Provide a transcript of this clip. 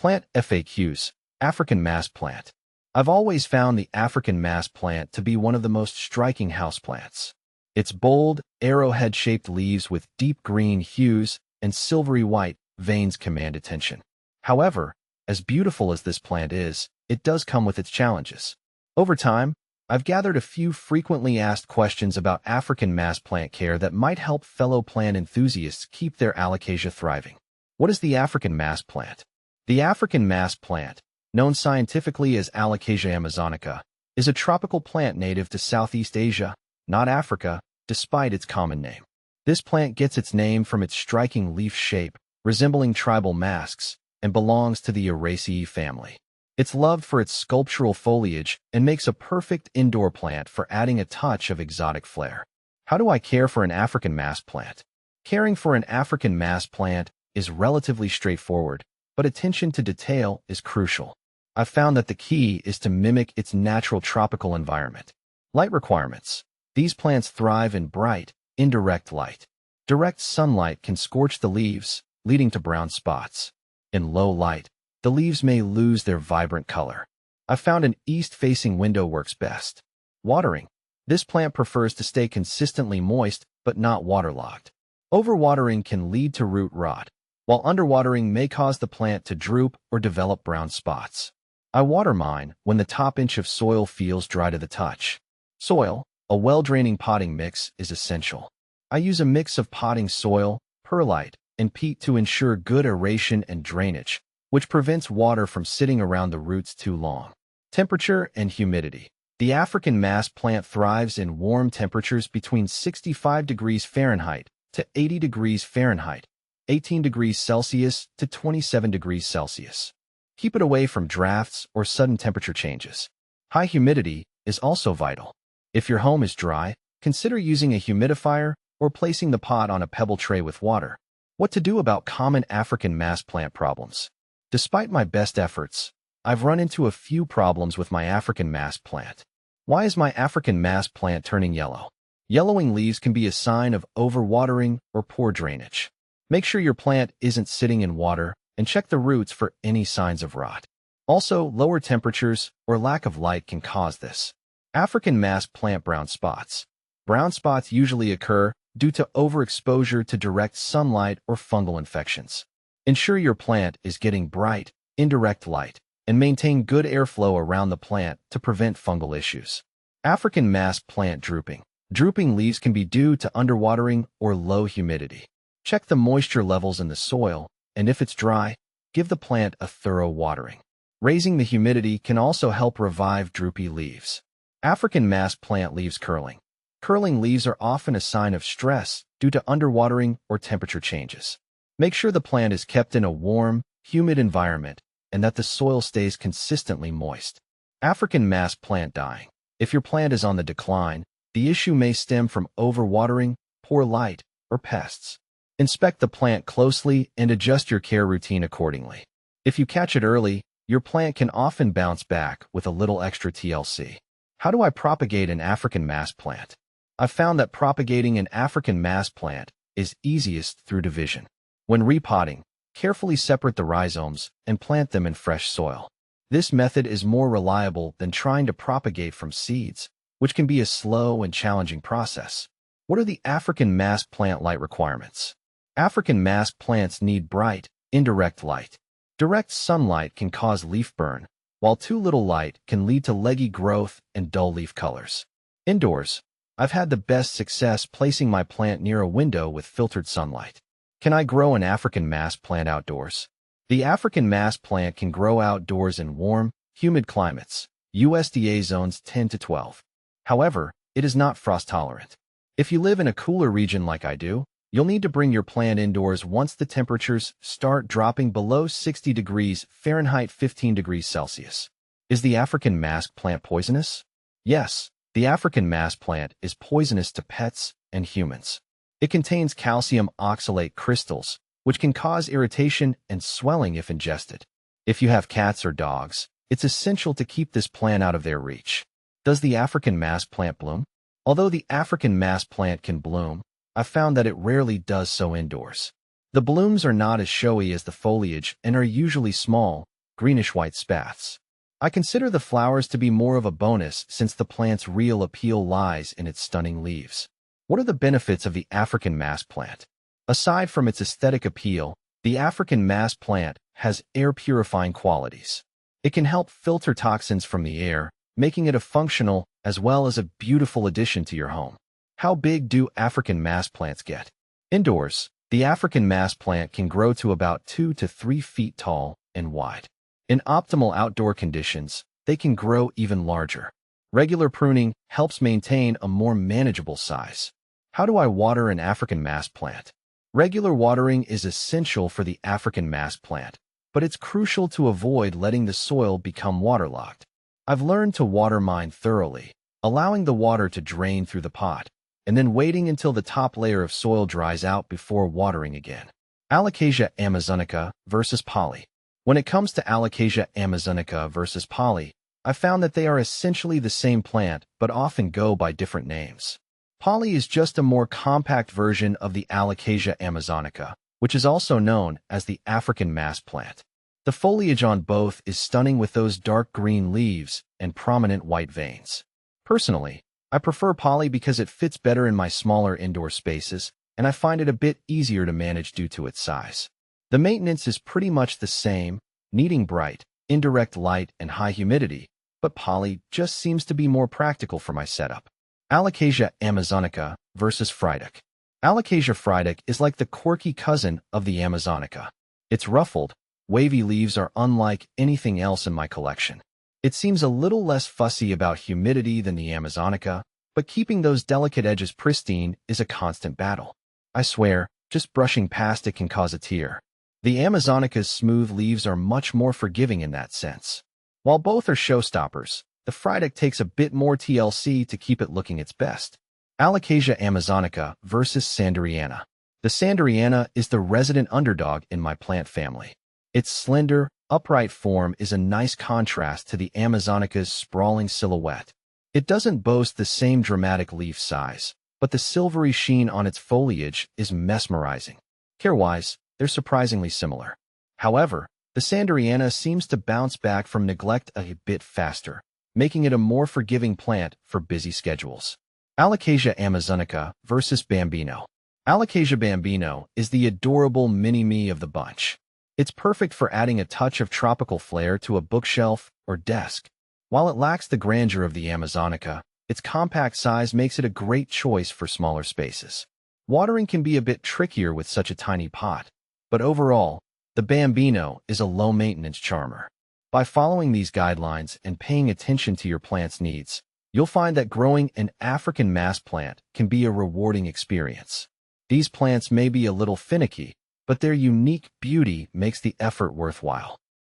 Plant FAQs, African mass plant. I've always found the African mass plant to be one of the most striking houseplants. Its bold, arrowhead-shaped leaves with deep green hues and silvery white veins command attention. However, as beautiful as this plant is, it does come with its challenges. Over time, I've gathered a few frequently asked questions about African mass plant care that might help fellow plant enthusiasts keep their alocasia thriving. What is the African mass plant? The African mass plant, known scientifically as Alocasia amazonica, is a tropical plant native to Southeast Asia, not Africa, despite its common name. This plant gets its name from its striking leaf shape, resembling tribal masks, and belongs to the Araceae family. It's loved for its sculptural foliage and makes a perfect indoor plant for adding a touch of exotic flair. How do I care for an African mass plant? Caring for an African mass plant is relatively straightforward, but attention to detail is crucial. I've found that the key is to mimic its natural tropical environment. Light requirements. These plants thrive in bright, indirect light. Direct sunlight can scorch the leaves, leading to brown spots. In low light, the leaves may lose their vibrant color. I've found an east-facing window works best. Watering. This plant prefers to stay consistently moist, but not waterlogged. Overwatering can lead to root rot, while underwatering may cause the plant to droop or develop brown spots. I water mine when the top inch of soil feels dry to the touch. Soil, a well-draining potting mix, is essential. I use a mix of potting soil, perlite, and peat to ensure good aeration and drainage, which prevents water from sitting around the roots too long. Temperature and humidity. The African mass plant thrives in warm temperatures between 65 degrees Fahrenheit to 80 degrees Fahrenheit, 18 degrees Celsius to 27 degrees Celsius. Keep it away from drafts or sudden temperature changes. High humidity is also vital. If your home is dry, consider using a humidifier or placing the pot on a pebble tray with water. What to do about common African mass plant problems? Despite my best efforts, I've run into a few problems with my African mass plant. Why is my African mass plant turning yellow? Yellowing leaves can be a sign of overwatering or poor drainage. Make sure your plant isn't sitting in water and check the roots for any signs of rot. Also, lower temperatures or lack of light can cause this. African mass plant brown spots. Brown spots usually occur due to overexposure to direct sunlight or fungal infections. Ensure your plant is getting bright, indirect light, and maintain good airflow around the plant to prevent fungal issues. African mass plant drooping. Drooping leaves can be due to underwatering or low humidity. Check the moisture levels in the soil, and if it's dry, give the plant a thorough watering. Raising the humidity can also help revive droopy leaves. African mass plant leaves curling. Curling leaves are often a sign of stress due to underwatering or temperature changes. Make sure the plant is kept in a warm, humid environment and that the soil stays consistently moist. African mass plant dying. If your plant is on the decline, the issue may stem from overwatering, poor light, or pests. Inspect the plant closely and adjust your care routine accordingly. If you catch it early, your plant can often bounce back with a little extra TLC. How do I propagate an African mass plant? I've found that propagating an African mass plant is easiest through division. When repotting, carefully separate the rhizomes and plant them in fresh soil. This method is more reliable than trying to propagate from seeds, which can be a slow and challenging process. What are the African mass plant light requirements? African mass plants need bright, indirect light. Direct sunlight can cause leaf burn, while too little light can lead to leggy growth and dull leaf colors. Indoors, I've had the best success placing my plant near a window with filtered sunlight. Can I grow an African mass plant outdoors? The African mass plant can grow outdoors in warm, humid climates, USDA zones 10 to 12. However, it is not frost tolerant. If you live in a cooler region like I do, you'll need to bring your plant indoors once the temperatures start dropping below 60 degrees Fahrenheit 15 degrees Celsius. Is the African mass plant poisonous? Yes, the African mass plant is poisonous to pets and humans. It contains calcium oxalate crystals, which can cause irritation and swelling if ingested. If you have cats or dogs, it's essential to keep this plant out of their reach. Does the African mass plant bloom? Although the African mass plant can bloom, I've found that it rarely does so indoors. The blooms are not as showy as the foliage and are usually small, greenish-white spathes. I consider the flowers to be more of a bonus since the plant's real appeal lies in its stunning leaves. What are the benefits of the African mass plant? Aside from its aesthetic appeal, the African mass plant has air-purifying qualities. It can help filter toxins from the air, making it a functional as well as a beautiful addition to your home. How big do African mass plants get? Indoors, the African mass plant can grow to about 2 to 3 feet tall and wide. In optimal outdoor conditions, they can grow even larger. Regular pruning helps maintain a more manageable size. How do I water an African mass plant? Regular watering is essential for the African mass plant, but it's crucial to avoid letting the soil become waterlogged. I've learned to water mine thoroughly, allowing the water to drain through the pot, and then waiting until the top layer of soil dries out before watering again. Alocasia amazonica versus poly. When it comes to Alocasia amazonica versus poly, I've found that they are essentially the same plant but often go by different names. Poly is just a more compact version of the Alocasia amazonica, which is also known as the African mass plant. The foliage on both is stunning with those dark green leaves and prominent white veins. Personally, I prefer poly because it fits better in my smaller indoor spaces, and I find it a bit easier to manage due to its size. The maintenance is pretty much the same, needing bright, indirect light and high humidity, but poly just seems to be more practical for my setup. Alocasia amazonica versus Frydek. Alocasia frydek is like the quirky cousin of the amazonica. Its ruffled, wavy leaves are unlike anything else in my collection. It seems a little less fussy about humidity than the amazonica, but keeping those delicate edges pristine is a constant battle. I swear, just brushing past it can cause a tear. The amazonica's smooth leaves are much more forgiving in that sense. While both are showstoppers, the Frydek takes a bit more TLC to keep it looking its best. Alocasia amazonica versus Sanderiana. The Sanderiana is the resident underdog in my plant family. Its slender, upright form is a nice contrast to the amazonica's sprawling silhouette. It doesn't boast the same dramatic leaf size, but the silvery sheen on its foliage is mesmerizing. Care-wise, they're surprisingly similar. However, the Sanderiana seems to bounce back from neglect a bit faster, making it a more forgiving plant for busy schedules. Alocasia amazonica versus Bambino. Alocasia Bambino is the adorable mini-me of the bunch. It's perfect for adding a touch of tropical flair to a bookshelf or desk. While it lacks the grandeur of the amazonica, its compact size makes it a great choice for smaller spaces. Watering can be a bit trickier with such a tiny pot, but overall, the Bambino is a low-maintenance charmer. By following these guidelines and paying attention to your plant's needs, you'll find that growing an African mass plant can be a rewarding experience. These plants may be a little finicky, but their unique beauty makes the effort worthwhile.